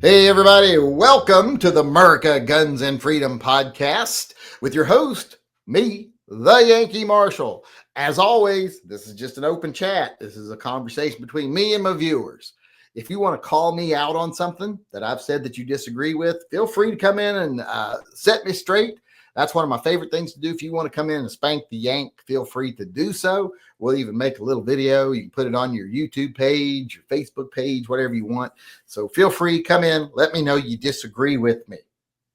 Hey, everybody, welcome to the MURCA Guns and Freedom podcast with your host, me, the Yankee Marshal. As always, this is just an open chat. This is a conversation between me and my viewers. If you want to call me out on something that I've said that you disagree with, feel free to come in and set me straight. That's one of my favorite things to do. If you want to come in and spank the yank, feel free to do so. We'll even make a little video. You can put it on your YouTube page, your Facebook page, whatever you want. So feel free, come in, let me know you disagree with me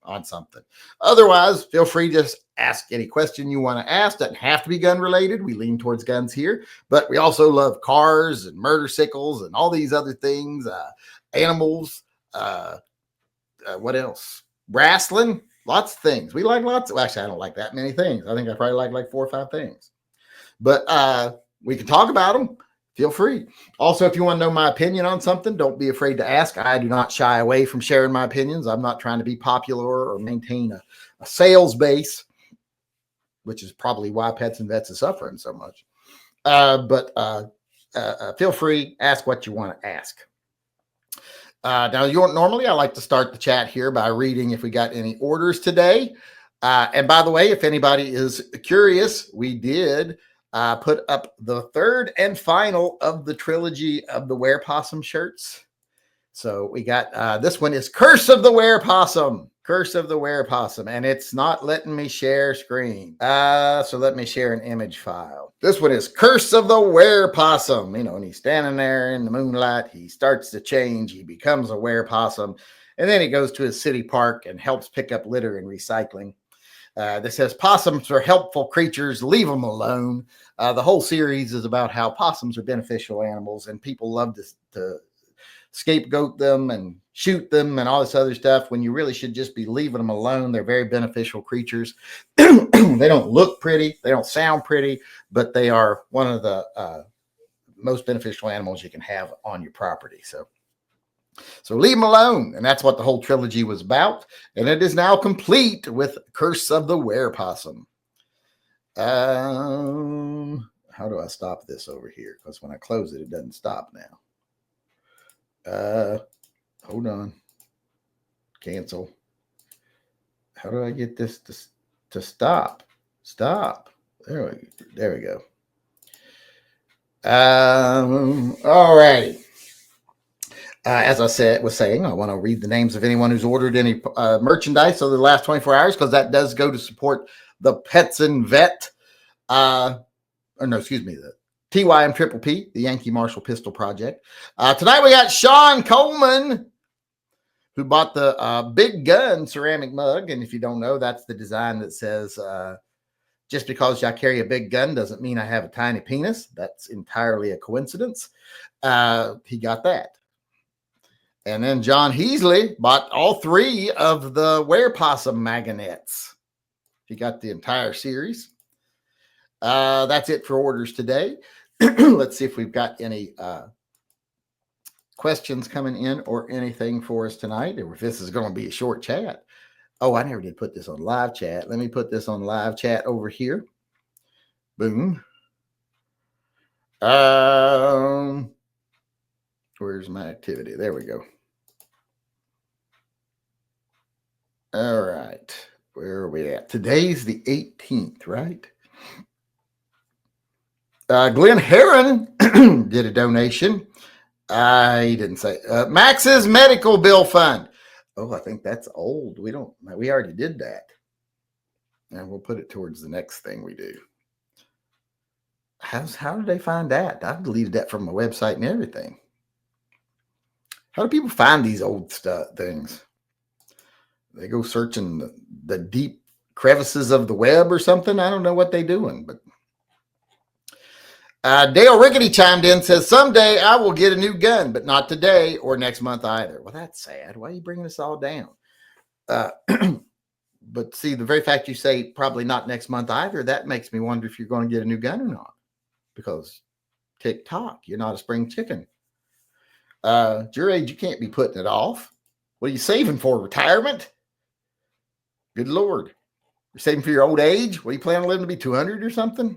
on something. Otherwise, feel free to just ask any question you want to ask. Doesn't have to be gun related. We lean towards guns here, but we also love cars and motorcycles and all these other things, animals, what else? Wrestling, lots of things. We like lots of, actually, I don't like that many things. I think I probably like 4 or 5 things, but we can talk about them. Feel free. Also, if you want to know my opinion on something, don't be afraid to ask. I do not shy away from sharing my opinions. I'm not trying to be popular or maintain a sales base, which is probably why Pets and Vets is suffering so much. But feel free, ask what you want to ask. Now, normally I like to start the chat here by reading if we got any orders today. And by the way, if anybody is curious, we did put up the third and final of the trilogy of the Were Possum shirts. So we got, this one is Curse of the Were Possum. Curse of the Were Possum. And it's not letting me share screen. So let me share an image file. This one is Curse of the Were Possum. You know, and he's standing there in the moonlight. He starts to change. He becomes a were possum. And then he goes to his city park and helps pick up litter and recycling. This says possums are helpful creatures. Leave them alone. The whole series is about how possums are beneficial animals and people love to scapegoat them and shoot them and all this other stuff when you really should just be leaving them alone. They're very beneficial creatures. They don't look pretty. They don't sound pretty, but they are one of the most beneficial animals you can have on your property. So leave them alone. And that's what the whole trilogy was about. And it is now complete with Curse of the Were Possum. How do I stop this over here? Because when I close it, it doesn't stop now. Hold on. Cancel. How do I get this to stop? Stop. There we go. All right. As I was saying, I want to read the names of anyone who's ordered any merchandise over the last 24 hours, because that does go to support the Pets and Vet, the TYMP, the Yankee Marshal Pistol Project. Tonight we got Sean Coleman, who bought the Big Gun ceramic mug. And if you don't know, that's the design that says, just because I carry a big gun doesn't mean I have a tiny penis. That's entirely a coincidence. He got that. And then John Heasley bought all 3 of the Were Possum magnets. He got the entire series. That's it for orders today. Let's see if we've got any questions coming in or anything for us tonight, or if this is going to be a short chat. Oh, I never did put this on live chat. Let me put this on live chat over here. Boom. Where's my activity? There we go. All right. Where are we at? Today's the 18th, right? Glenn Heron did a donation. He didn't say Max's medical bill fund. Oh, I think that's old. We already did that. And we'll put it towards the next thing we do. How did they find that? I've deleted that from my website and everything. How do people find these old things? They go searching the deep crevices of the web or something. I don't know what they're doing, but Dale Rickety chimed in, says, someday I will get a new gun, but not today or next month either. Well, that's sad. Why are you bringing this all down? But see, the very fact you say probably not next month either, that makes me wonder if you're going to get a new gun or not. Because tick-tock, you're not a spring chicken. At your age, you can't be putting it off. What are you saving for? Retirement? Good Lord. You're saving for your old age? What, are you planning on living to be 200 or something?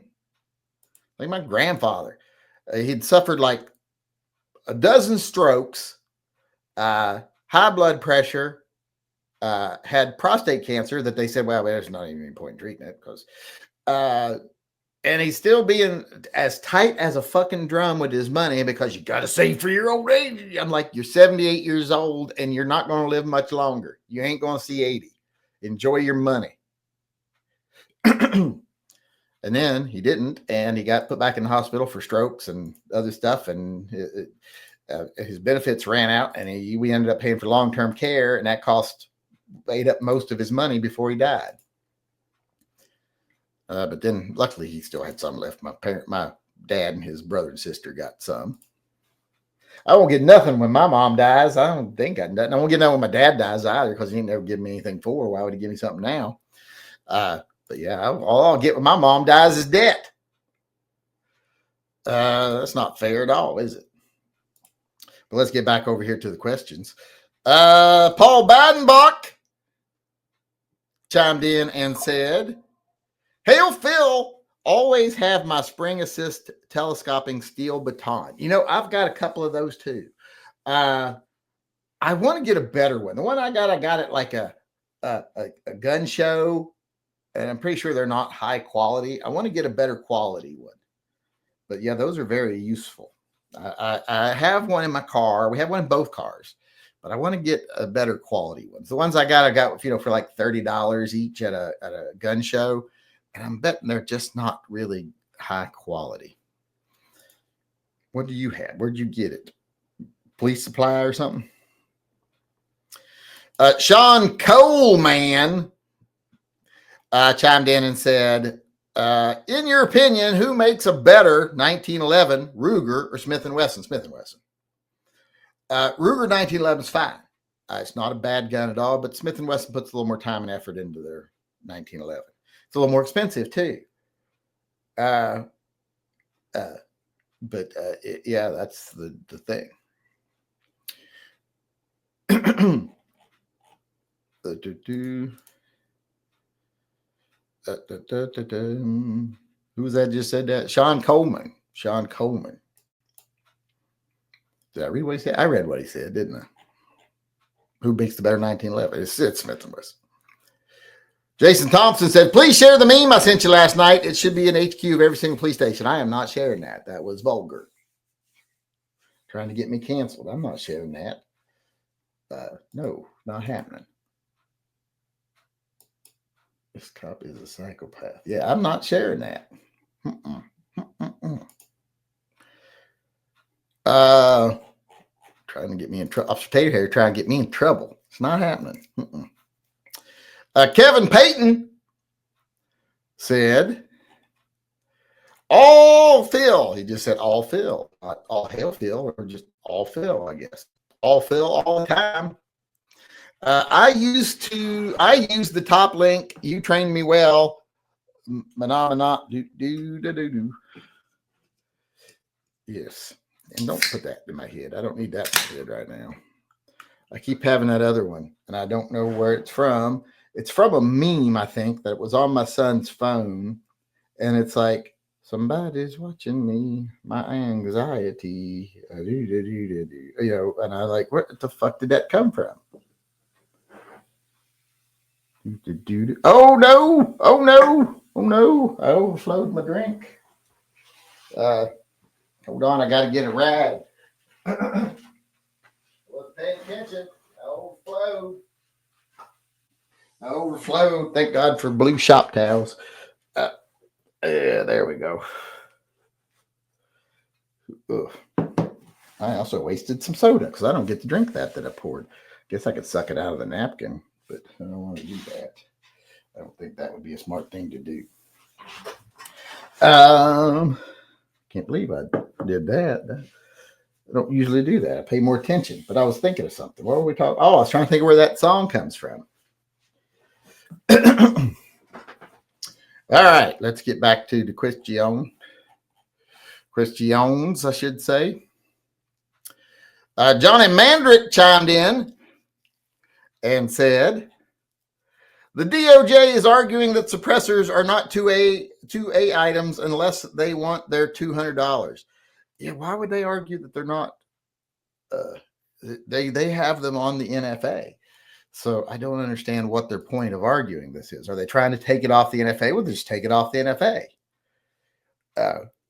Like my grandfather. He'd suffered like a dozen strokes. high blood pressure, had prostate cancer that they said, well, there's not even any point in treating it because, and he's still being as tight as a fucking drum with his money because you got to save for your old age. I'm like, you're 78 years old and you're not going to live much longer. You ain't going to see 80. Enjoy your money. And then he didn't, and he got put back in the hospital for strokes and other stuff, and his benefits ran out, and we ended up paying for long-term care, and that ate up most of his money before he died. But then, luckily, he still had some left. My dad and his brother and sister got some. I won't get nothing when my mom dies. I don't think I got. I won't get nothing when my dad dies either, because he ain't never given me anything for. Why would he give me something now? But yeah, all I'll get when my mom dies is debt. That's not fair at all, is it? But let's get back over here to the questions. Paul Bidenbach chimed in and said, "Hail Phil, always have my spring assist telescoping steel baton." You know, I've got a couple of those too. I want to get a better one. The one I got at like a gun show. And I'm pretty sure they're not high quality. I want to get a better quality one. But yeah, those are very useful. I have one in my car. We have one in both cars. But I want to get a better quality one. The ones I got, for like $30 each at a gun show. And I'm betting they're just not really high quality. What do you have? Where'd you get it? Police supply or something? Sean Coleman chimed in and said, in your opinion, who makes a better 1911 Ruger or Smith & Wesson? Smith & Wesson. Ruger 1911 is fine. It's not a bad gun at all, but Smith & Wesson puts a little more time and effort into their 1911. It's a little more expensive too. Yeah, that's the thing. Who was that just said that? Sean Coleman. Did I read what he said? I read what he said, didn't I? Who makes the better 1911? It's Smith & Wesson. Jason Thompson said, please share the meme I sent you last night. It should be an HQ of every single police station. I am not sharing that. That was vulgar. Trying to get me canceled. I'm not sharing that. No, not happening. This cop is a psychopath. Yeah, I'm not sharing that. Trying to get me in trouble. Officer Tater here trying to get me in trouble. It's not happening. Kevin Payton said, all Phil. He just said all Phil. Not all hail Phil, or just all Phil, I guess. All Phil all the time. I use the top link. You trained me well. Yes. And don't put that in my head. I don't need that in my head right now. I keep having that other one, and I don't know where it's from. It's from a meme, I think, that was on my son's phone. And it's like, somebody's watching me, my anxiety. You know, and I like, where the fuck did that come from? Oh no! Oh no! Oh no! I overflowed my drink. Hold on, I gotta get a rag. Wasn't paying attention. I overflowed. Thank God for blue shop towels. Yeah, there we go. Ugh. I also wasted some soda because I don't get to drink that I poured. Guess I could suck it out of the napkin, but I don't want to do that. I don't think that would be a smart thing to do. Can't believe I did that. I don't usually do that. I pay more attention, but I was thinking of something. What were we talking? Oh, I was trying to think of where that song comes from. All right, let's get back to the questions, I should say. Johnny Mandrick chimed in and said, the DOJ is arguing that suppressors are not 2A items unless they want their $200. Yeah, why would they argue that they're not They have them on the NFA. So I don't understand what their point of arguing this is. Are they trying to take it off the NFA? Well, just take it off the NFA.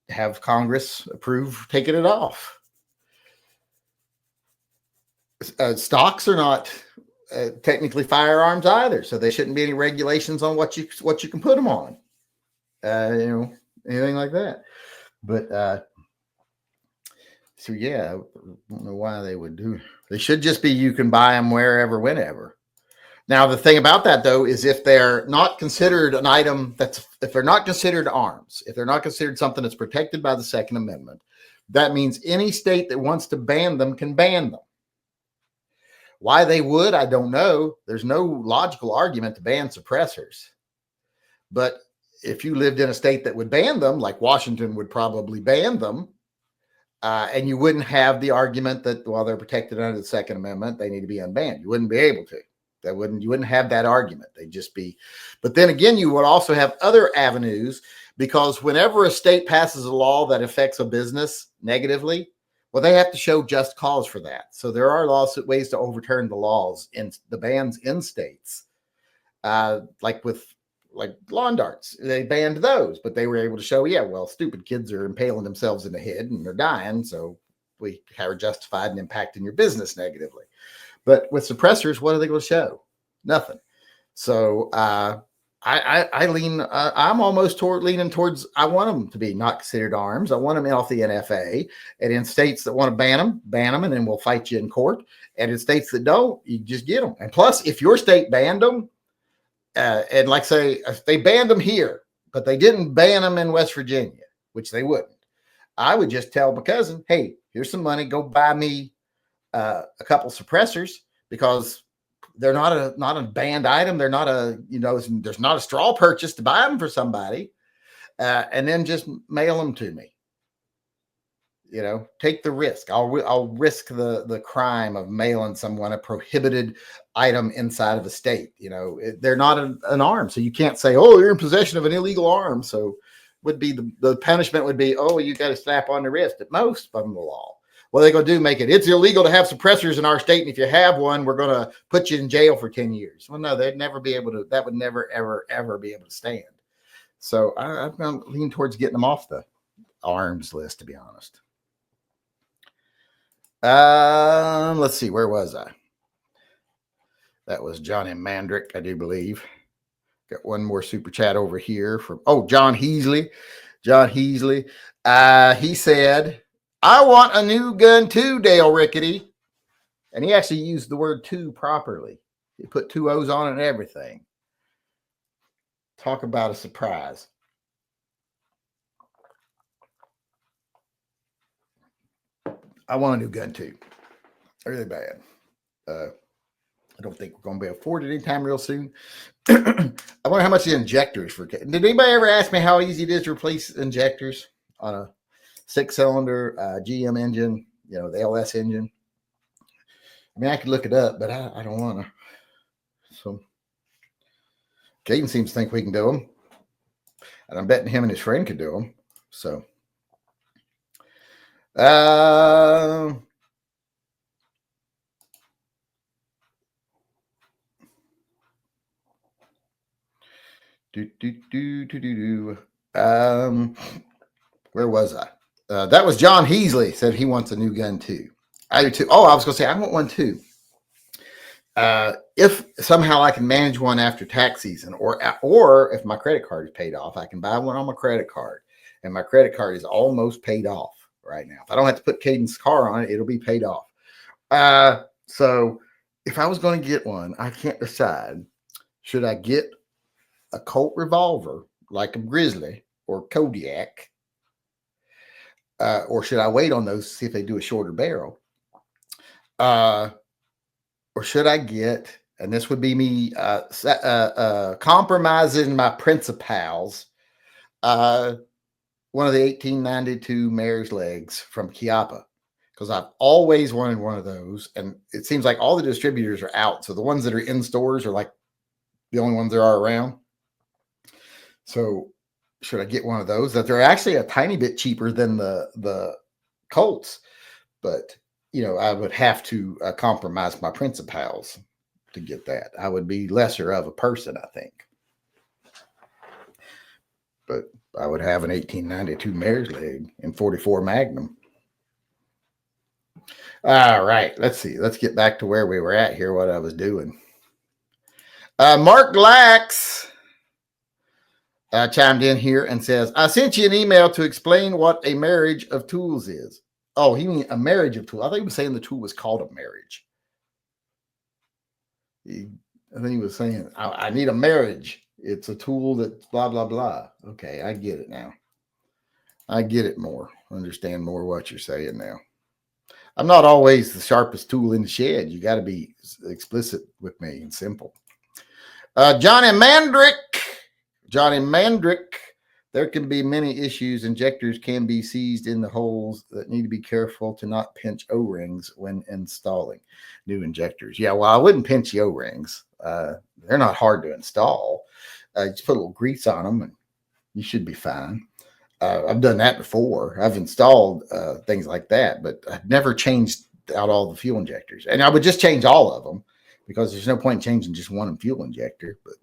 Have Congress approve taking it off. Stocks are not technically firearms either, so there shouldn't be any regulations on what you can put them on. Anything like that. But so yeah, I don't know why they would do. They should just be you can buy them wherever, whenever. Now, the thing about that, though, is if they're not considered an item if they're not considered arms, if they're not considered something that's protected by the Second Amendment, that means any state that wants to ban them can ban them. Why they would, I don't know. There's no logical argument to ban suppressors. But if you lived in a state that would ban them, like Washington would probably ban them, and you wouldn't have the argument that while they're protected under the Second Amendment, they need to be unbanned. You wouldn't be able to. You wouldn't have that argument. They'd just be, but then again, you would also have other avenues, because whenever a state passes a law that affects a business negatively, well, they have to show just cause for that. So there are ways to overturn the laws in the bans in states, like lawn darts. They banned those, but they were able to show, yeah, well, stupid kids are impaling themselves in the head and they're dying, so we are justified in impacting your business negatively. But with suppressors, what are they going to show? Nothing. So I lean. I'm almost leaning towards. I want them to be not considered arms. I want them off the NFA. And in states that want to ban them, and then we'll fight you in court. And in states that don't, you just get them. And plus, if your state banned them, and like say they banned them here, but they didn't ban them in West Virginia, which they wouldn't, I would just tell my cousin, hey, here's some money. Go buy me a couple suppressors, because they're not a banned item. They're not there's not a straw purchase to buy them for somebody, and then just mail them to me. Take the risk. I'll risk the crime of mailing someone a prohibited item inside of a state. They're not an arm, so you can't say, oh, you're in possession of an illegal arm. So would be the punishment would be, oh, you got to slap on the wrist at most of the law. What are they going to do? Make it's illegal to have suppressors in our state, and if you have one, we're going to put you in jail for 10 years. Well, no, they'd never be able to. That would never, ever, ever be able to stand. So I'm going to lean towards getting them off the arms list, to be honest. Let's see. Where was I? That was Johnny Mandrick, I do believe. Got one more super chat over here from John Heasley. John Heasley. He said, I want a new gun too, Dale Rickety. And he actually used the word two properly. He put two O's on it and everything. Talk about a surprise. I want a new gun too. Really bad. I don't think we're going to be able to afford it anytime real soon. I wonder how much the injectors for. Did anybody ever ask me how easy it is to replace injectors on a 6-cylinder GM engine, the LS engine? I mean, I could look it up, but I don't want to. So, Caden seems to think we can do them, and I'm betting him and his friend could do them. So, where was I? That was John Heasley said he wants a new gun too. I do too. Oh, I was going to say I want one too. If somehow I can manage one after tax season, or if my credit card is paid off, I can buy one on my credit card, and my credit card is almost paid off right now. If I don't have to put Caden's car on it, it'll be paid off. So if I was going to get one, I can't decide. Should I get a Colt revolver like a Grizzly or Kodiak, or should I wait on those to see if they do a shorter barrel? Or should I get, and this would be me compromising my principals, one of the 1892 mare's legs from Chiappa, because I've always wanted one of those, and it seems like all the distributors are out, so the ones that are in stores are like the only ones there are around. So should I get one of those? That they're actually a tiny bit cheaper than the Colts, but I would have to compromise my principles to get that. I would be lesser of a person, I think. But I would have an 1892 mare's leg and 44 Magnum. All right, let's see. Let's get back to where we were at here, what I was doing. Mark Lax chimed in here and says, I sent you an email to explain what a marriage of tools is. Oh, he means a marriage of tools. I think he was saying the tool was called a marriage. I think he was saying, I need a marriage. It's a tool that blah, blah, blah. Okay, I get it now. I get it more. Understand more what you're saying now. I'm not always the sharpest tool in the shed. You got to be explicit with me and simple. Johnny Mandrick, there can be many issues. Injectors can be seized in the holes that need to be careful to not pinch O-rings when installing new injectors. Yeah, well, I wouldn't pinch the O-rings. They're not hard to install. Just put a little grease on them and you should be fine. I've done that before. I've installed things like that, but I've never changed out all the fuel injectors. And I would just change all of them because there's no point in changing just one fuel injector. But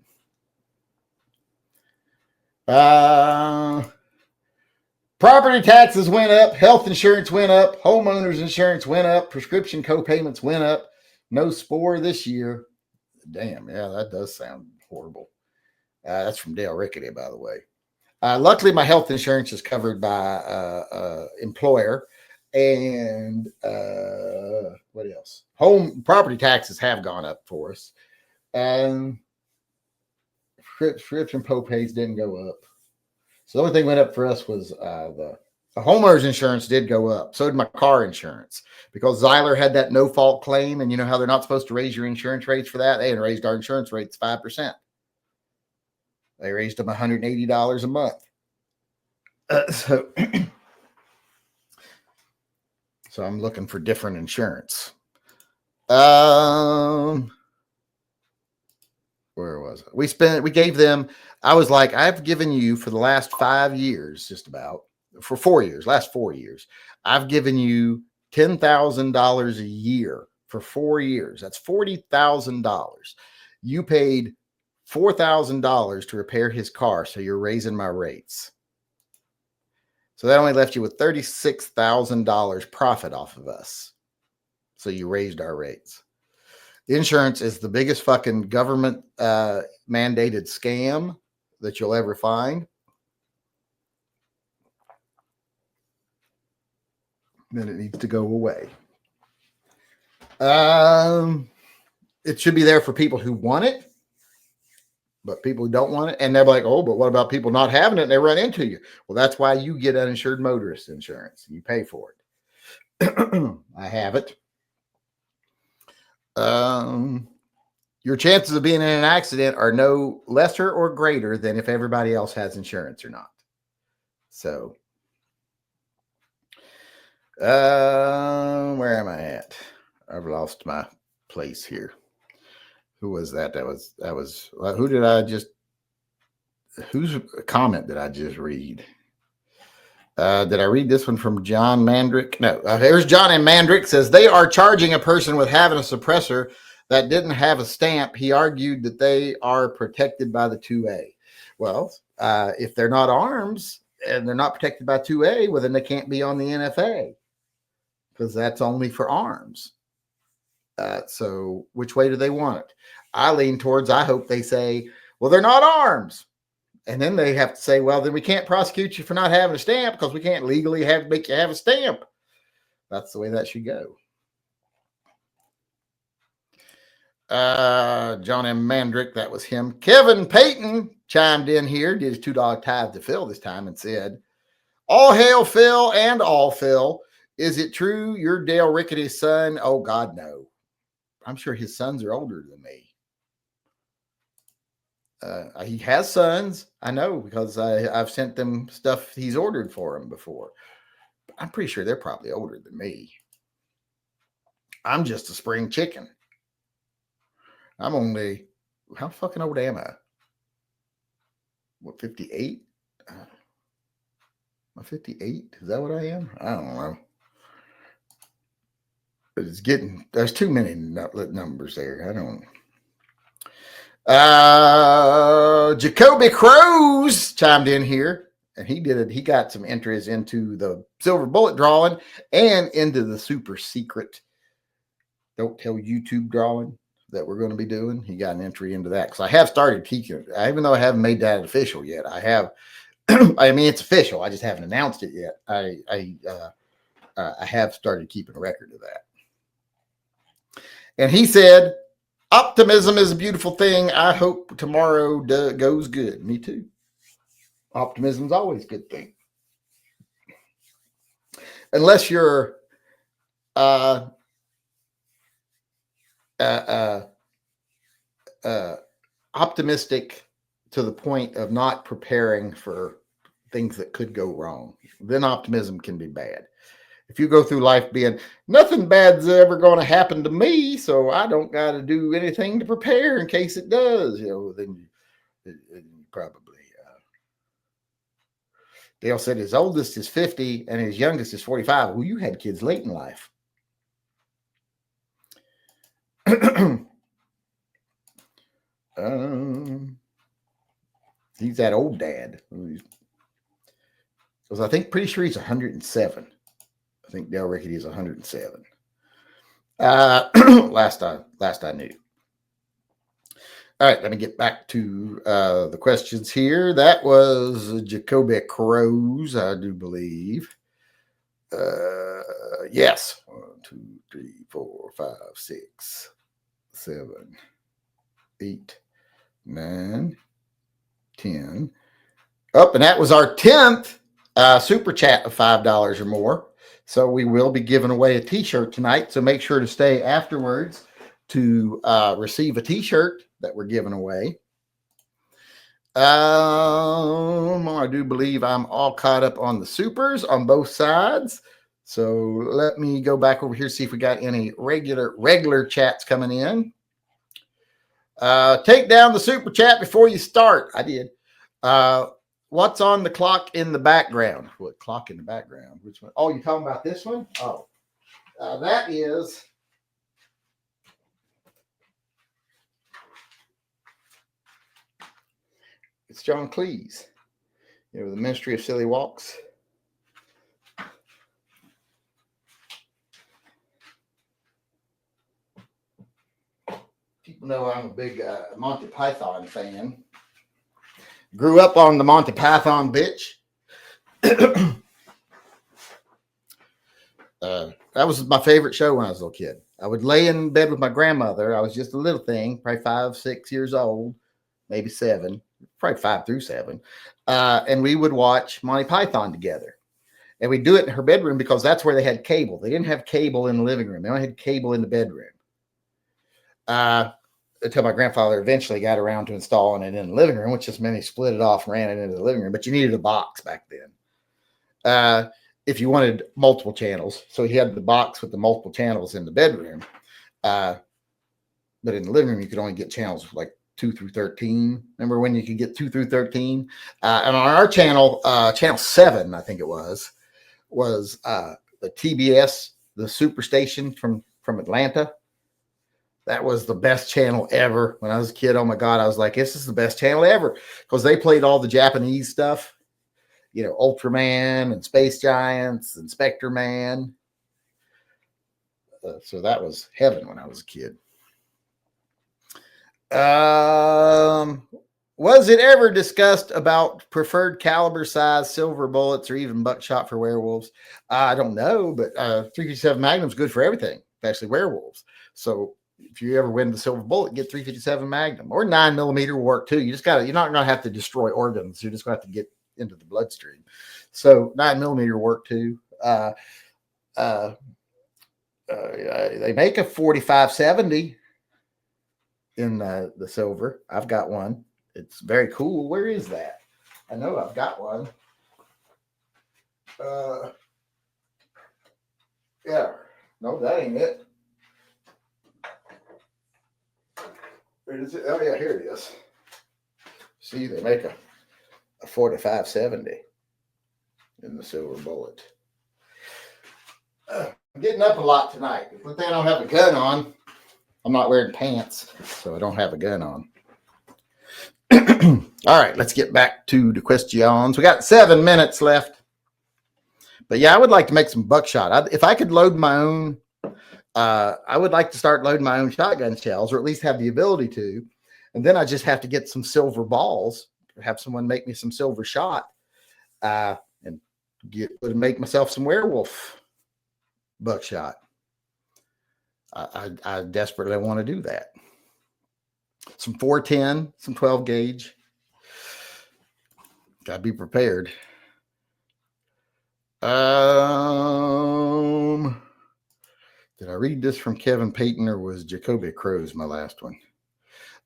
property taxes went up, health insurance went up, homeowners insurance went up, prescription co-payments went up. No spore this year. Damn, yeah, that does sound horrible. That's from Dale Rickety, by the way. Luckily, my health insurance is covered by employer, and what else? Home property taxes have gone up for us, and prescription co-pays didn't go up. So the only thing went up for us was the homeowner's insurance did go up. So did my car insurance because Zyler had that no fault claim, and you know how they're not supposed to raise your insurance rates for that. They had raised our insurance rates 5%. They raised them $180 a month. So I'm looking for different insurance. Where was it? We gave them, I was like, I've given you for the last 5 years, just about for 4 years, last 4 years, I've given you $10,000 a year for 4 years. That's $40,000. You paid $4,000 to repair his car. So you're raising my rates. So that only left you with $36,000 profit off of us. So you raised our rates. Insurance is the biggest fucking government mandated scam that you'll ever find. Then it needs to go away. It should be there for people who want it, but people who don't want it, and they're like, oh, but what about people not having it and they run into you? Well, that's why you get uninsured motorist insurance. You pay for it. I have it. Your chances of being in an accident are no lesser or greater than if everybody else has insurance or not. So, where am I at? I've lost my place here. Who was that? That was who did I just, whose comment did I just read? Did I read this one from John Mandrick? No, here's John and Mandrick says they are charging a person with having a suppressor that didn't have a stamp. He argued that they are protected by the 2A. Well, if they're not arms and they're not protected by 2A, well, then they can't be on the NFA because that's only for arms. So which way do they want it? I lean towards, I hope they say, well, they're not arms. And then they have to say, well, then we can't prosecute you for not having a stamp because we can't legally make you have a stamp. That's the way that should go. John M. Mandrick, that was him. Kevin Payton chimed in here, did his $2 tithe to Phil this time and said, all hail Phil and all Phil. Is it true you're Dale Rickety's son? Oh, God, no. I'm sure his sons are older than me. He has sons. I know because I've sent them stuff he's ordered for him before. But I'm pretty sure they're probably older than me. I'm just a spring chicken. I'm only, how fucking old am I? What, 58? Am I 58? Is that what I am? I don't know. it's getting, there's too many numbers there. I don't. Jacoby Cruz chimed in here, and he did it. He got some entries into the silver bullet drawing and into the super secret don't tell YouTube drawing that we're going to be doing. He got an entry into that because I have started teaching it. Even though I haven't made that official yet, I have. I mean, it's official. I just haven't announced it yet. I have started keeping a record of that. And he said, optimism is a beautiful thing. I hope tomorrow goes good. Me too. Optimism is always a good thing. Unless you're optimistic to the point of not preparing for things that could go wrong, then optimism can be bad. If you go through life being nothing bad's ever going to happen to me, so I don't got to do anything to prepare in case it does, then you probably. Dale said his oldest is 50 and his youngest is 45. Well, you had kids late in life. He's that old dad. Because I think pretty sure he's 107. I think Dale Rickety is 107. Last I knew. All right, let me get back to the questions here. That was Jacoby Cruz, I do believe. Yes. 1, 2, 3, 4, 5, 6, 7, 8, 9, 10. Up, and that was our 10th super chat of $5 or more. So we will be giving away a t-shirt tonight. So make sure to stay afterwards to receive a t-shirt that we're giving away. I do believe I'm all caught up on the supers on both sides. So let me go back over here, see if we got any regular chats coming in. Take down the super chat before you start. I did. What's on the clock in the background? What clock in the background? Which one? Oh, you're talking about this one? Oh, that is. It's John Cleese, the Ministry of Silly Walks. People know I'm a big Monty Python fan. Grew up on the Monty Python bitch. That was my favorite show when I was a little kid. I would lay in bed with my grandmother. I was just a little thing, probably 5, 6 years old, maybe 7, probably 5 through 7. And we would watch Monty Python together. And we'd do it in her bedroom because that's where they had cable. They didn't have cable in the living room. They only had cable in the bedroom. Until my grandfather eventually got around to installing it in the living room, which just meant he split it off and ran it into the living room. But you needed a box back then. If you wanted multiple channels. So he had the box with the multiple channels in the bedroom. But in the living room, you could only get channels like 2 through 13. Remember when you could get 2 through 13? And on our channel, channel 7, I think it was the TBS, the Superstation from Atlanta. That was the best channel ever. When I was a kid, oh my God, I was like, this is the best channel ever. Because they played all the Japanese stuff. Ultraman and Space Giants and Spectre Man. So that was heaven when I was a kid. Was it ever discussed about preferred caliber size, silver bullets, or even buckshot for werewolves? I don't know, but 357 Magnum is good for everything, especially werewolves. So if you ever win the silver bullet, get 357 Magnum, or 9mm will work too. You're not going to have to destroy organs. You're just going to have to get into the bloodstream. So 9mm work too. They make a 4570 in the silver. I've got one. It's very cool. Where is that? I know I've got one. Yeah. No, that ain't it. Where is it? Oh yeah, here it is. See, they make a 4570 in the silver bullet. I'm getting up a lot tonight. Good thing I don't have a gun on. I'm not wearing pants, so I don't have a gun on. All right, let's get back to the questions. We got 7 minutes left. But yeah, I would like to make some buckshot. If I could load my own, I would like to start loading my own shotgun shells, or at least have the ability to. And then I just have to get some silver balls, or have someone make me some silver shot, and make myself some werewolf buckshot. I desperately want to do that. Some 410, some 12 gauge. Gotta be prepared. Did I read this from Kevin Payton, or was Jacoby Crow's my last one?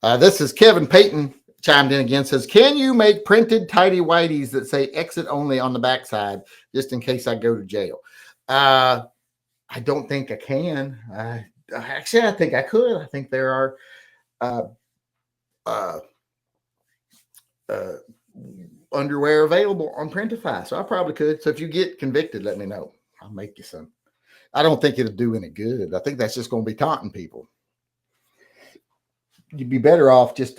This is Kevin Payton chimed in again, says, can you make printed tidy whities that say exit only on the backside, just in case I go to jail? I don't think I can. Actually, I think I could. I think there are underwear available on Printify, so I probably could. So if you get convicted, let me know. I'll make you some. I don't think it'll do any good. I think that's just going to be taunting people. You'd be better off just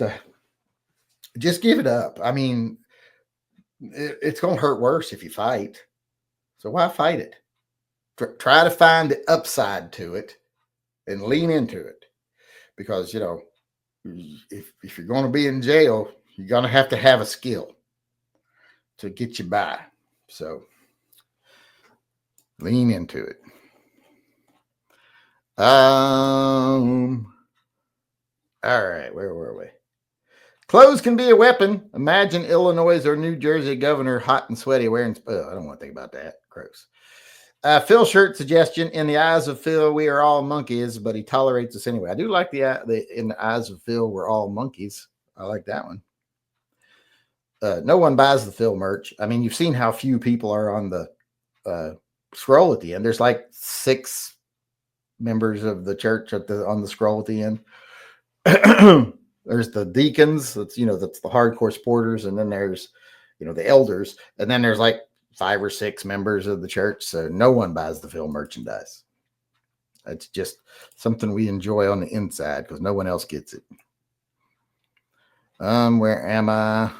give it up. I mean, it's going to hurt worse if you fight. So why fight it? Try to find the upside to it and lean into it, because, you know, if you're going to be in jail, you're going to have a skill to get you by. So lean into it. All right, where were we? Clothes can be a weapon. Imagine Illinois or New Jersey governor hot and sweaty wearing. Oh, I don't want to think about that. Gross. Phil Shirt suggestion: in the eyes of Phil, we are all monkeys, but he tolerates us anyway. I do like the in the eyes of Phil, we're all monkeys. I like that one. No one buys the Phil merch. I mean, you've seen how few people are on the scroll at the end. There's like 6 members of the church on the scroll at the end. There's the deacons. That's the hardcore supporters, and then there's the elders, and then there's like 5 or 6 members of the church. So no one buys the Phil merchandise. It's just something we enjoy on the inside because no one else gets it. Where am I?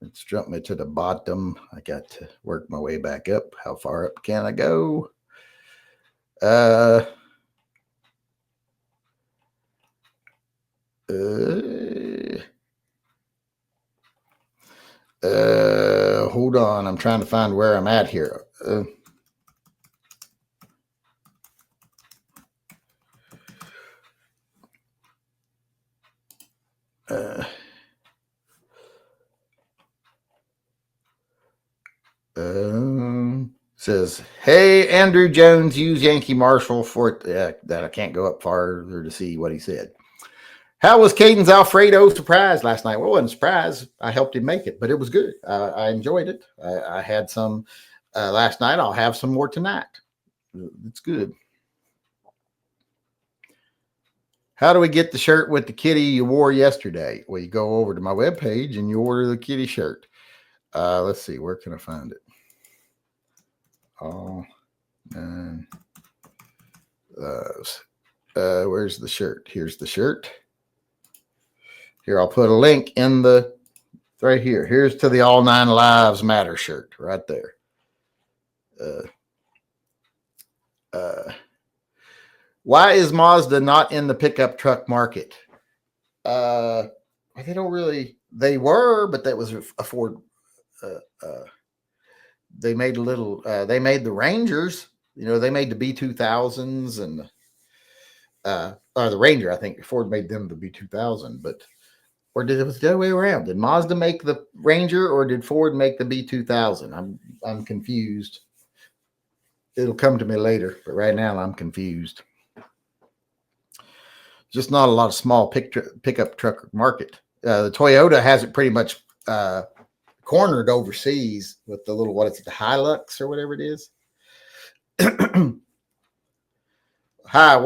Let's jump me to the bottom. I got to work my way back up. How far up can I go? Hold on. I'm trying to find where I'm at here. Says, hey, Andrew Jones, use Yankee Marshall for that. I can't go up farther to see what he said. How was Caden's Alfredo surprise last night? Well, it wasn't a surprise. I helped him make it, but it was good. I enjoyed it. I had some last night. I'll have some more tonight. It's good. How do we get the shirt with the kitty you wore yesterday? Well, you go over to my webpage and you order the kitty shirt. Let's see. Where can I find it? All 9 lives. Where's the shirt? Here's the shirt. Here, I'll put a link in right here. Here's to the All 9 Lives Matter shirt right there. Why is Mazda not in the pickup truck market? They don't really. They were, but that was a Ford. They made they made the Rangers. They made the B2000s and the Ranger. I think Ford made them the B2000, but. Or it was the other way around? Did Mazda make the Ranger, or did Ford make the B2000? I'm confused. It'll come to me later, but right now I'm confused. Just not a lot of small pickup truck market. The Toyota has it pretty much cornered overseas with the little, the Hilux or whatever it is. Hi,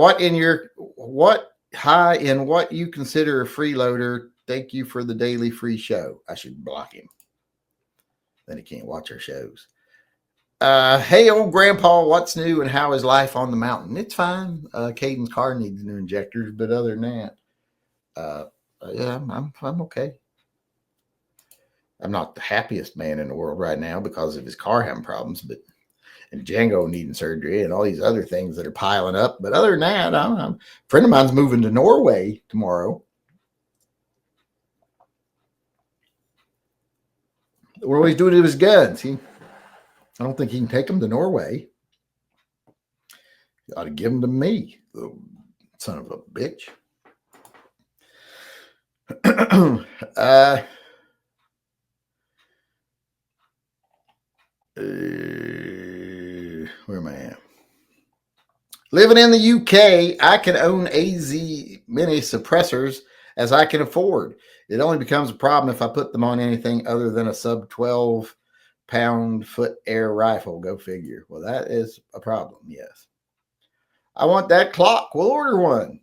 in what you consider a freeloader? Thank you for the daily free show. I should block him. Then he can't watch our shows. Hey, old grandpa, what's new and how is life on the mountain? It's fine. Caden's car needs new injectors, but other than that, uh, yeah, I'm okay. I'm not the happiest man in the world right now because of his car having problems, but and Django needing surgery and all these other things that are piling up. But other than that, a friend of mine's moving to Norway tomorrow. What he's doing to his guns. I don't think he can take them to Norway. He ought to give them to me, the son of a bitch. Where am I at? Living in the UK, I can own AZ mini suppressors as I can afford. It only becomes a problem if I put them on anything other than a sub 12 pound foot air rifle. Go figure. Well, that is a problem. Yes. I want that clock. We'll order one.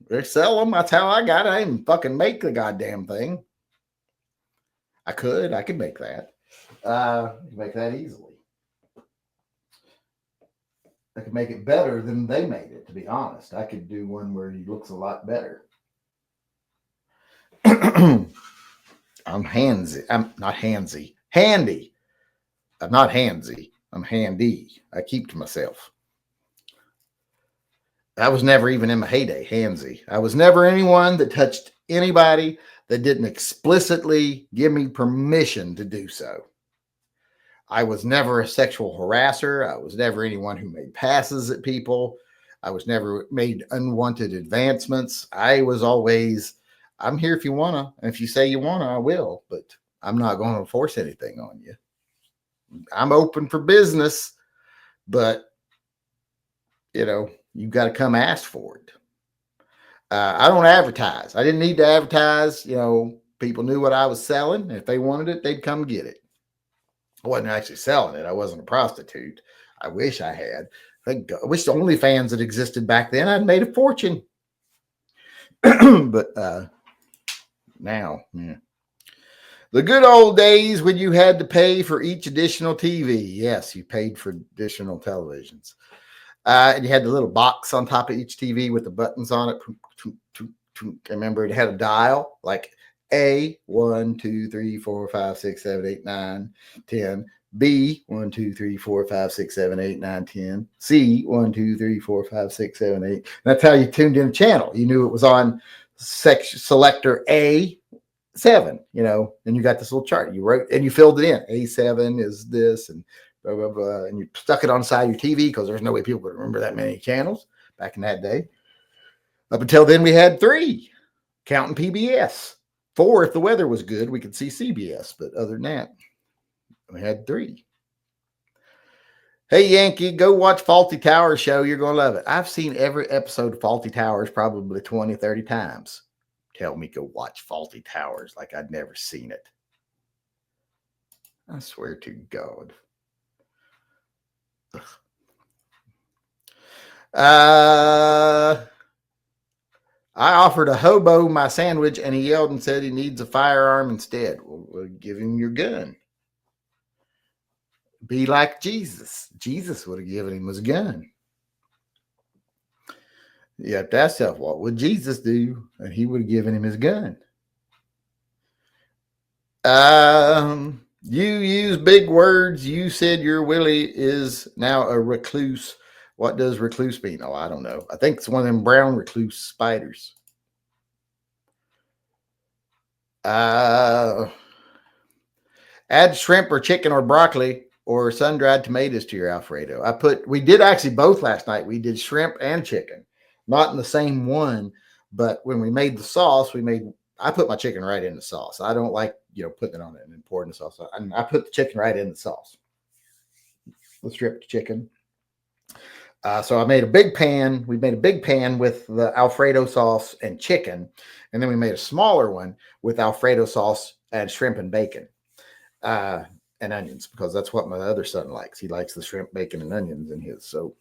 They sell them. That's how I got it. I didn't fucking make the goddamn thing. I could make that. Make that easily. I could make it better than they made it, to be honest. I could do one where he looks a lot better. I'm handsy. I'm not handsy. Handy. I'm not handsy. I'm handy. I keep to myself. I was never even in my heyday handsy. I was never anyone that touched anybody that didn't explicitly give me permission to do so. I was never a sexual harasser. I was never anyone who made passes at people. I was never made unwanted advancements. I was always, I'm here if you want to. And if you say you want to, I will. But I'm not going to force anything on you. I'm open for business, but, you've got to come ask for it. I don't advertise. I didn't need to advertise. People knew what I was selling. If they wanted it, they'd come get it. I wasn't actually selling it. I wasn't a prostitute. I wish I had. I wish the OnlyFans that existed back then, I'd made a fortune. But now, yeah. The good old days when you had to pay for each additional TV. Yes, you paid for additional televisions. And you had the little box on top of each TV with the buttons on it. Remember, it had a dial like A, 1, 2, 3, 4, 5, 6, 7, 8, 9, 10. B, 1, 2, 3, 4, 5, 6, 7, 8, 9, 10. C, 1, 2, 3, 4, 5, 6, 7, 8. That's how you tuned in a channel. You knew it was on selector A7, and you got this little chart. You wrote and you filled it in. A7 is this, and blah, blah, blah. And you stuck it on the side of your TV because there's no way people would remember that many channels back in that day. Up until then, we had 3, counting PBS. 4, if the weather was good, we could see CBS. But other than that, we had 3. Hey, Yankee, go watch Fawlty Towers show. You're going to love it. I've seen every episode of Fawlty Towers probably 20, 30 times. Tell me go watch Fawlty Towers like I'd never seen it. I swear to God. I offered a hobo my sandwich and he yelled and said he needs a firearm instead. Well, we'll give him your gun. Be like Jesus. Jesus would have given him his gun. You have to ask yourself, what would Jesus do? And he would have given him his gun. You use big words. You said your Willie is now a recluse. What does recluse mean? Oh, I don't know. I think it's one of them brown recluse spiders. Add shrimp or chicken or broccoli or sun-dried tomatoes to your Alfredo. We did actually both last night. We did shrimp and chicken, not in the same one, but when we made the sauce, I put my chicken right in the sauce. I don't like, putting it on it and then pouring the sauce. I put the chicken right in the sauce. The stripped chicken. So I made a big pan. We made a big pan with the Alfredo sauce and chicken. And then we made a smaller one with Alfredo sauce and shrimp and bacon and onions, because that's what my other son likes. He likes the shrimp, bacon, and onions in his. So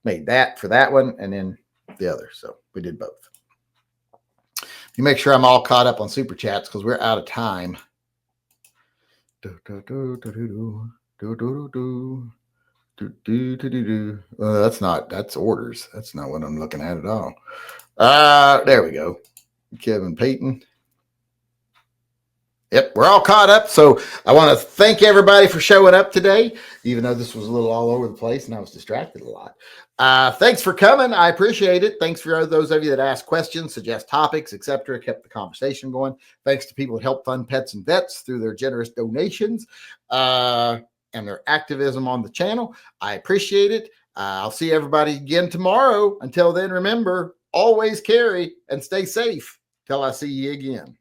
made that for that one and then the other. So we did both. You make sure I'm all caught up on super chats because we're out of time. Do do do do. That's orders. That's not what I'm looking at all. There we go. Kevin Payton. Yep, we're all caught up. So I want to thank everybody for showing up today, even though this was a little all over the place and I was distracted a lot. Thanks for coming. I appreciate it. Thanks for those of you that asked questions, suggest topics, etc. Kept the conversation going. Thanks to people that help fund pets and vets through their generous donations and their activism on the channel. I appreciate it. I'll see everybody again tomorrow. Until then, remember, always carry and stay safe till I see you again.